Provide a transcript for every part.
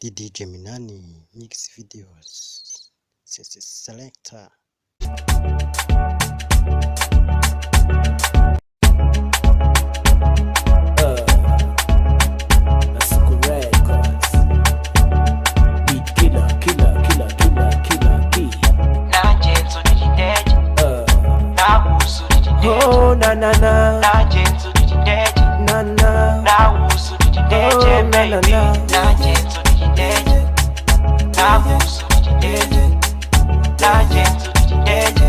DJ Minani Mix Videos Selector. Oh na na na, na gentle did you dead? Na na, na usu did you dead? Oh na na na, na gentle did you dead? Na usu did you dead? Na gentle did you dead?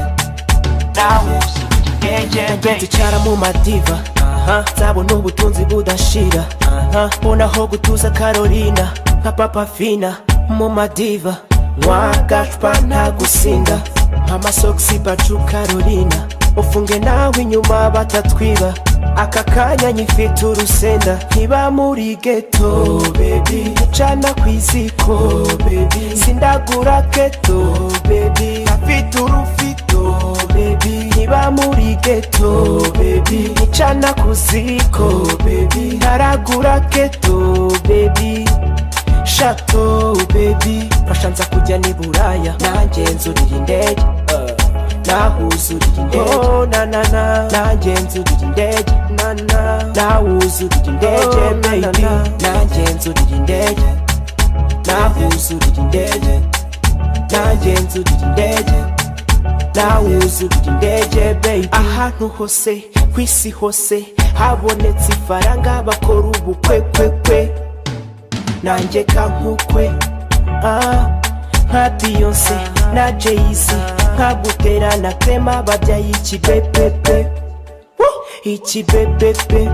Na usu did you dead? Nagenze cyara mu madiva, zabona ubutunzi budashira, bonaho gutuza Carolina nka Papa Fina mu madiva, mwagashpa nta gusinda, mama soxy bacu Carolina. Ufunge nawe inyuma batatwiba, aka kanya nyifite urusenda, nkiba muri ghetto baby, ncana kwiziko baby, sindagura keto baby, afite urufito baby, nkiba muri ghetto baby, ncana kuziko baby, ntaragura keto baby, shato baby, fashanza kujya ni Buraya, nanjye nzurira indege Nawuzurira indege, oh na na na, nanjye nzurira indege, na na, nawuzurira indege, baby, nanjye nzurira indege, nawuzurira indege, nanjye nzurira indege, nawuzurira indege, baby. Ahantu hose kwisi hose habonetse ifaranga bakora ubukwe, nanjye kankukwe, nka Beyonce na Jay-Z, nkagutera na Clema babyaye ikibepepe, ikibepepe,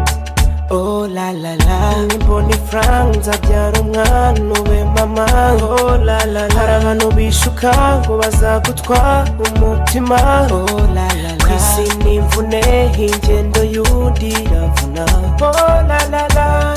oh la la la, nimboni franc nzabyara umwana ube mama, oh la la la, hari abantu bishuka ngo bazagutwara umutima, oh la la la, kwisi n'imvune ingendo y'undi iravuna, oh la la la,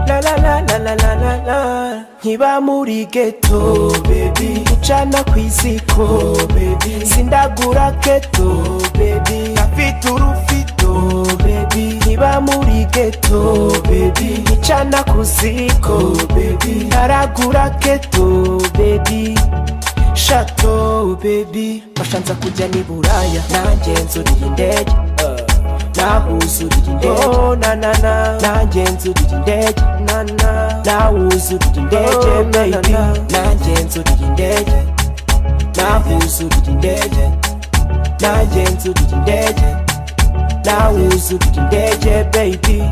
la la la la la la la la, nkiba muri ghetto baby, ncana kwiziko baby, sindagura keto baby, afite urufito baby, nkiba muri ghetto baby, ncana kuziko baby, ntaragura keto baby, shato baby, fashanza kujya ni Buraya, nanjye nzurira indege, nawuzurira indege, oh na na na, nanjye nzurira indege, na na, nawuzurira indege, baby, nanjye nzurira indege, nawuzurira indege, nanjye nzurira indege, nawuzurira indege, baby.